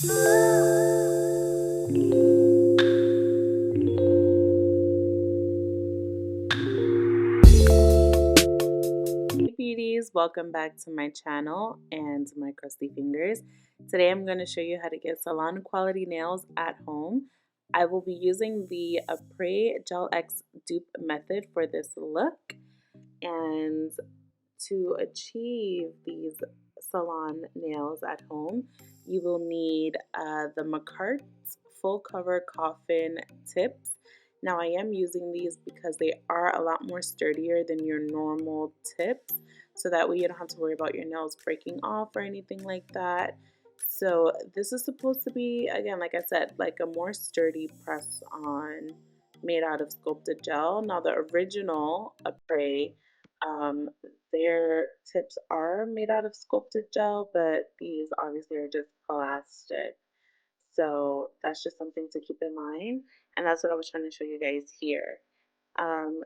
Hey beauties, welcome back to my channel and my crusty fingers. Today I'm going to show you how to get salon quality nails at home. I will be using the Après Gel X dupe method for this look, and to achieve these salon nails at home you will need the McCart's full cover coffin tips. Now I am using these because they are a lot more sturdier than your normal tips, so that way you don't have to worry about your nails breaking off or anything like that. So this is supposed to be, again, like I said, like a more sturdy press on made out of sculpted gel. Now the original Apres, um, their tips are made out of sculpted gel, but these obviously are just plastic. So that's just something to keep in mind. And that's what I was trying to show you guys here.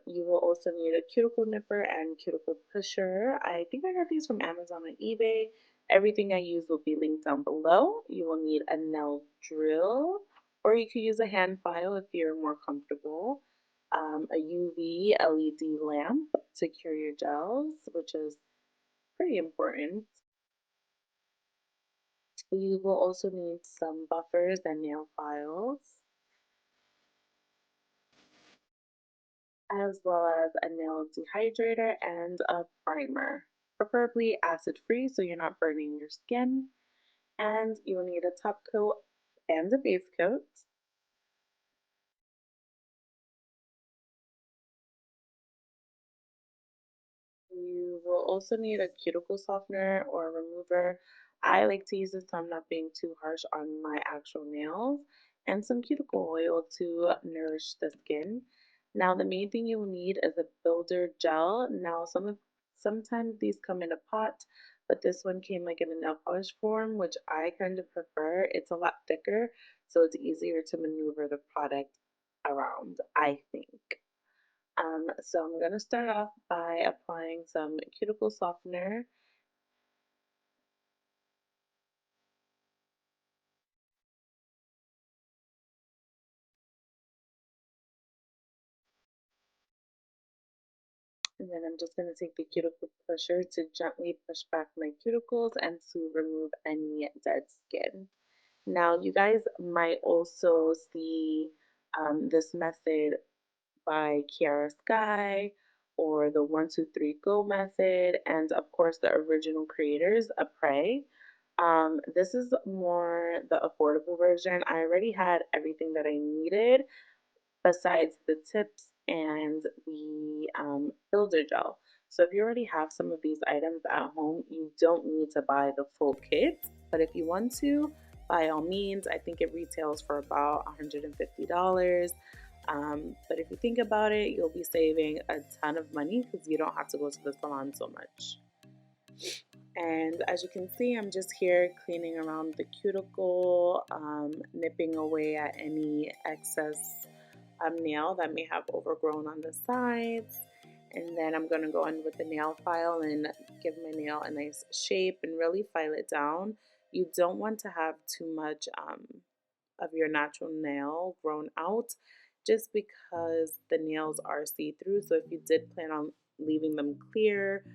You will also need a cuticle nipper and cuticle pusher. I think I got these from Amazon and eBay. Everything I use will be linked down below. You will need a nail drill, or you could use a hand file if you're more comfortable. A UV LED lamp to cure your gels, which is pretty important. You will also need some buffers and nail files, as well as a nail dehydrator and a primer, preferably acid free so you're not burning your skin. And you'll need a top coat and a base coat. You will also need a cuticle softener or remover. I like to use this so I'm not being too harsh on my actual nails, and some cuticle oil to nourish the skin. Now the main thing you will need is a builder gel. Now sometimes these come in a pot, but this one came like in a nail polish form, which I kind of prefer. It's a lot thicker, so it's easier to maneuver the product around, I think. So I'm going to start off by applying some cuticle softener. And then I'm just going to take the cuticle pusher to gently push back my cuticles and to remove any dead skin. Now you guys might also see this method by Kiara Sky, or the 1 2 3 Go method, and of course the original creators, Apres. This is more the affordable version. I already had everything that I needed besides the tips and the builder gel. So if you already have some of these items at home, you don't need to buy the full kit. But if you want to, by all means, I think it retails for about $150. But if you think about it, you'll be saving a ton of money because you don't have to go to the salon so much. And as you can see, I'm just here cleaning around the cuticle, nipping away at any excess nail that may have overgrown on the sides. And then I'm going to go in with the nail file and give my nail a nice shape and really file it down. You don't want to have too much of your natural nail grown out, just because the nails are see-through. So if you did plan on leaving them clear,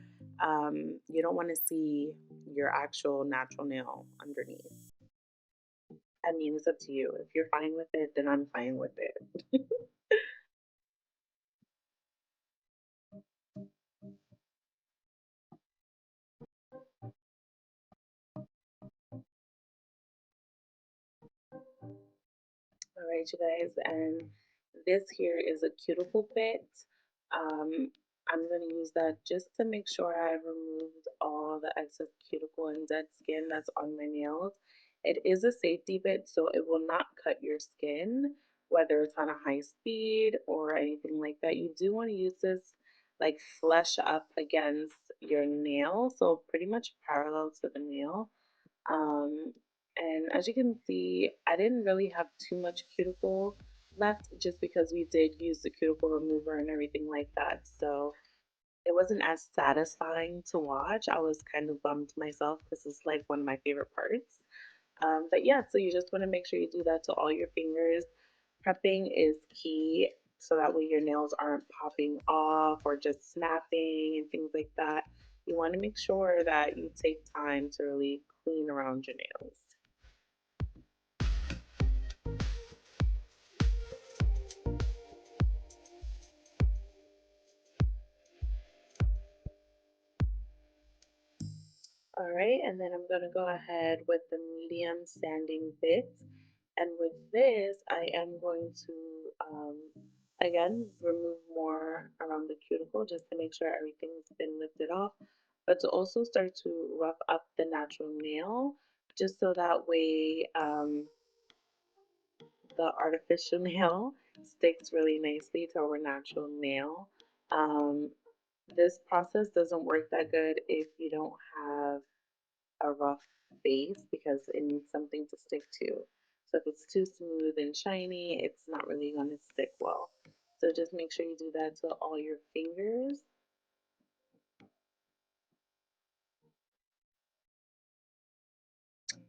you don't want to see your actual natural nail underneath. I mean, it's up to you. If you're fine with it, then I'm fine with it. All right, you guys, and this here is a cuticle bit. Um, I'm going to use that just to make sure I've removed all the excess cuticle and dead skin that's on my nails. It is a safety bit, so it will not cut your skin, whether it's on a high speed or anything like that. You do want to use this like flush up against your nail, so pretty much parallel to the nail. Um, and as you can see, I didn't really have too much cuticle left just because we did use the cuticle remover and everything like that. So it wasn't as satisfying to watch. I was kind of bummed myself. This is like one of my favorite parts. But yeah, so you just want to make sure you do that to all your fingers. Prepping is key so that way your nails aren't popping off or just snapping and things like that. You want to make sure that you take time to really clean around your nails. All right, and then I'm going to go ahead with the medium sanding bit. And with this, I am going to, again, remove more around the cuticle just to make sure everything's been lifted off, but to also start to rough up the natural nail, just so that way the artificial nail sticks really nicely to our natural nail. Um, this process doesn't work that good if you don't have a rough base because it needs something to stick to. So if it's too smooth and shiny, it's not really going to stick well. So just make sure you do that to all your fingers.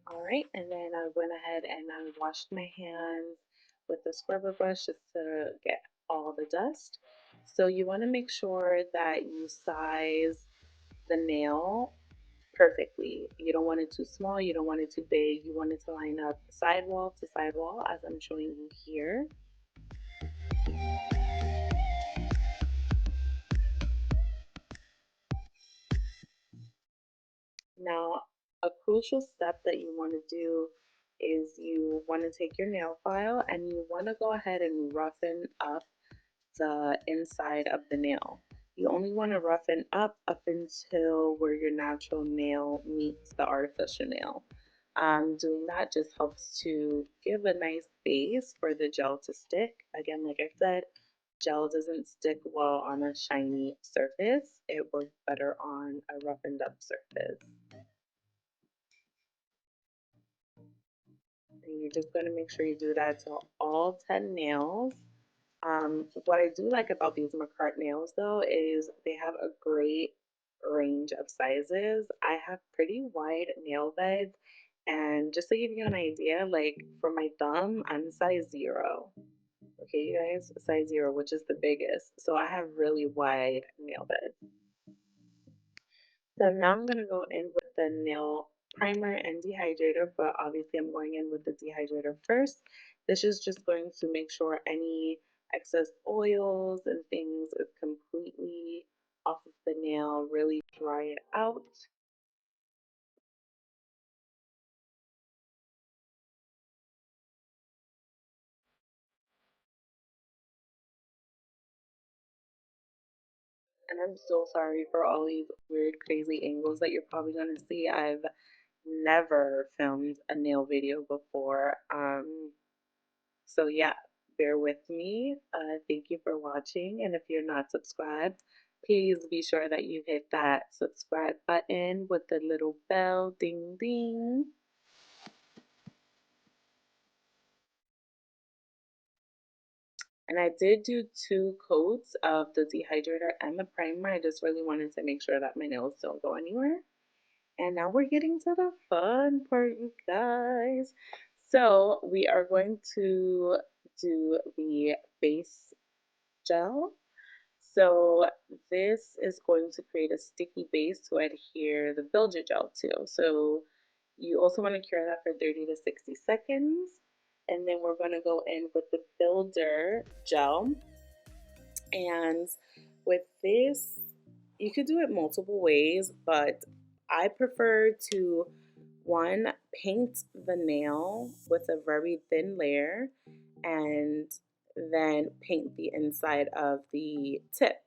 All right, and then I went ahead and I washed my hands with the scrubber brush just to get all the dust. So you want to make sure that you size the nail perfectly. You don't want it too small, you don't want it too big. You want it to line up sidewall to sidewall as I'm showing you here. Now, a crucial step that you want to do is you want to take your nail file and you want to go ahead and roughen up the inside of the nail. You only want to roughen up until where your natural nail meets the artificial nail. Doing that just helps to give a nice base for the gel to stick. Again, like I said, gel doesn't stick well on a shiny surface. It works better on a roughened up surface. And you're just going to make sure you do that to all 10 nails. What I do like about these McCart nails though is they have a great range of sizes. I have pretty wide nail beds, and just to give you an idea, like for my thumb, I'm size 0. Okay, you guys, size 0, which is the biggest. So I have really wide nail beds. So now I'm gonna go in with the nail primer and dehydrator, but obviously I'm going in with the dehydrator first. This is just going to make sure any excess oils and things is completely off of the nail, really dry it out. And I'm so sorry for all these weird, crazy angles that you're probably gonna see. I've never filmed a nail video before. So yeah, bear with me. Thank you for watching. And if you're not subscribed, please be sure that you hit that subscribe button with the little bell, ding ding. And I did do 2 coats of the dehydrator and the primer. I just really wanted to make sure that my nails don't go anywhere. And now we're getting to the fun part, you guys. So we are going to do the base gel. So this is going to create a sticky base to adhere the builder gel to. So you also want to cure that for 30 to 60 seconds. And then we're going to go in with the builder gel. And with this, you could do it multiple ways, but I prefer to one, paint the nail with a very thin layer and then paint the inside of the tip.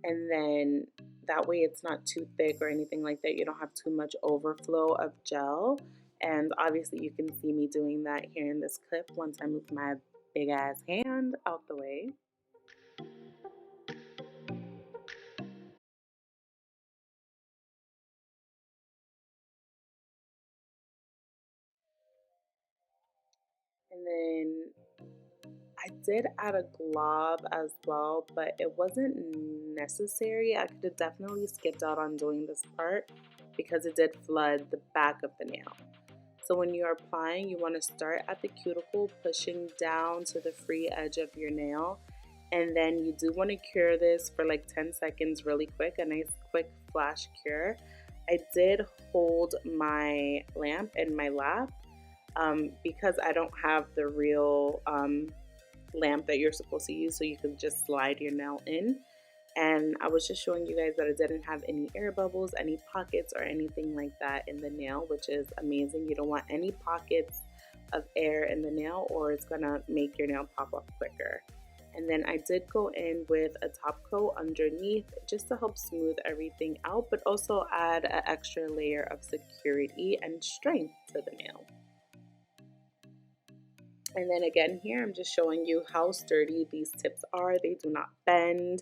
And then that way it's not too thick or anything like that. You don't have too much overflow of gel. And obviously you can see me doing that here in this clip once I move my big ass hand out the way. And then I did add a glob as well, but it wasn't necessary. I could have definitely skipped out on doing this part because it did flood the back of the nail. So when you're applying, you want to start at the cuticle, pushing down to the free edge of your nail. And then you do want to cure this for like 10 seconds really quick, a nice quick flash cure. I did hold my lamp in my lap because I don't have the real lamp that you're supposed to use, so you can just slide your nail in. And I was just showing you guys that it didn't have any air bubbles, any pockets, or anything like that in the nail, which is amazing. You don't want any pockets of air in the nail, or it's gonna make your nail pop up quicker. And then I did go in with a top coat underneath just to help smooth everything out, but also add an extra layer of security and strength to the nail. And then again here, I'm just showing you how sturdy these tips are. They do not bend.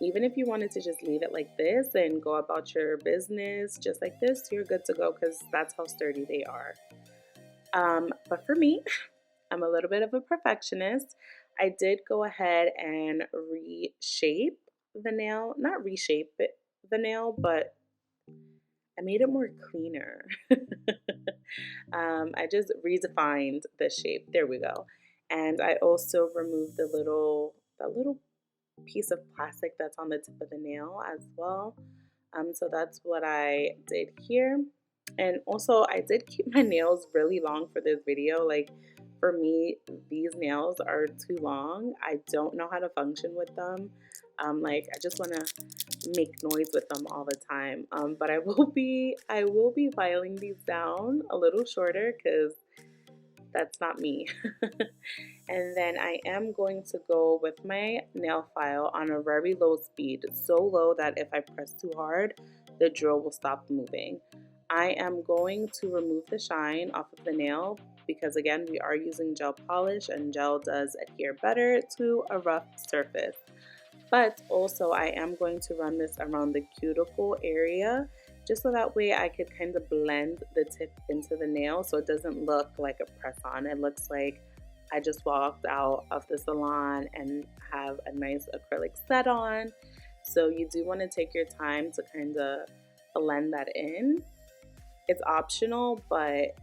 Even if you wanted to just leave it like this and go about your business just like this, you're good to go because that's how sturdy they are. But for me, I'm a little bit of a perfectionist. I did go ahead and reshape the nail, not reshape it, the nail, but I made it more cleaner. I just redefined the shape. There we go. And I also removed that little piece of plastic that's on the tip of the nail as well. So that's what I did here. And also I did keep my nails really long for this video. Like for me, these nails are too long. I don't know how to function with them. Like I just want to make noise with them all the time. But I will be filing these down a little shorter because that's not me. And then I am going to go with my nail file on a very low speed, so low that if I press too hard, the drill will stop moving. I am going to remove the shine off of the nail because again, we are using gel polish and gel does adhere better to a rough surface. But also I am going to run this around the cuticle area just so that way I could kind of blend the tip into the nail so it doesn't look like a press-on. It looks like I just walked out of the salon and have a nice acrylic set on. So you do want to take your time to kind of blend that in. It's optional, but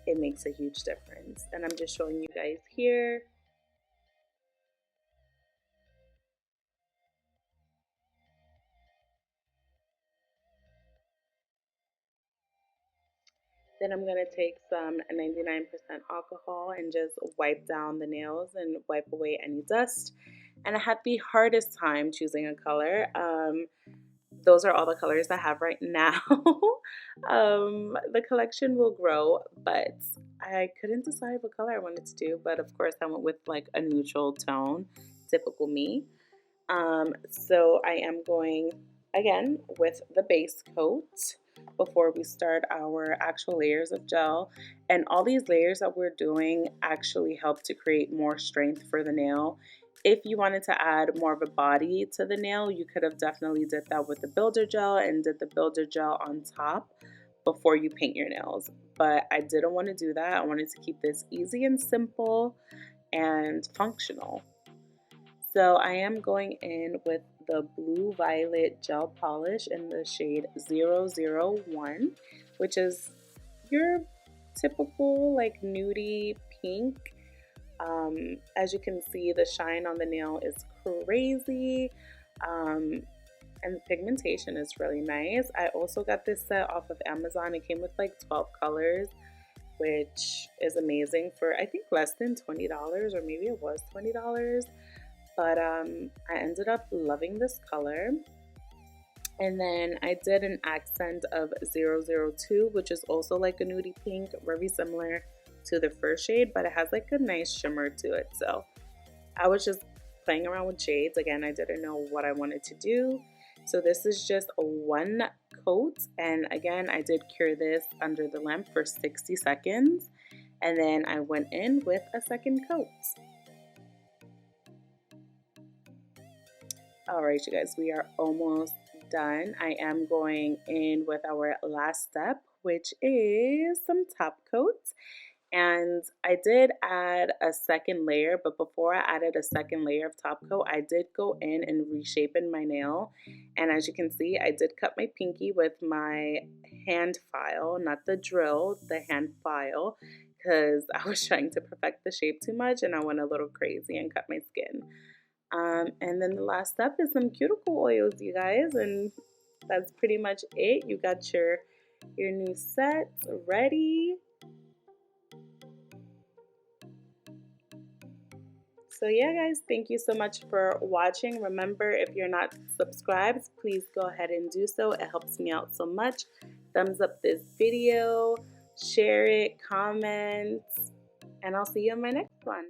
it makes a huge difference. And I'm just showing you guys here. Then I'm going to take some 99% alcohol and just wipe down the nails and wipe away any dust. And I had the hardest time choosing a color. Those are all the colors I have right now. The collection will grow, but I couldn't decide what color I wanted to do. But of course, I went with like a neutral tone, typical me. So I am going again with the base coat before we start our actual layers of gel. And all these layers that we're doing actually help to create more strength for the nail. If you wanted to add more of a body to the nail, you could have definitely did that with the builder gel and did the builder gel on top before you paint your nails. But I didn't want to do that. I wanted to keep this easy and simple and functional. So I am going in with the Blue Violet Gel Polish in the shade 001, which is your typical like nudie pink. As you can see, the shine on the nail is crazy. And the pigmentation is really nice. I also got this set off of Amazon. It came with like 12 colors, which is amazing for I think less than $20, or maybe it was $20. But I ended up loving this color. And then I did an accent of 002, which is also like a nudie pink, very similar to the first shade, but it has like a nice shimmer to it. So I was just playing around with shades. Again, I didn't know what I wanted to do. So this is just a one coat. And again, I did cure this under the lamp for 60 seconds. And then I went in with a second coat. All right, you guys, we are almost done. I am going in with our last step, which is some top coats. And I did add a second layer, but before I added a second layer of top coat, I did go in and reshape my nail. And as you can see, I did cut my pinky with my hand file, not the drill, the hand file, because I was trying to perfect the shape too much and I went a little crazy and cut my skin. And then the last step is some cuticle oils, you guys, and that's pretty much it. You got your new set ready. So yeah, guys, thank you so much for watching. Remember, if you're not subscribed, please go ahead and do so. It helps me out so much. Thumbs up this video, share it, comment, and I'll see you in my next one.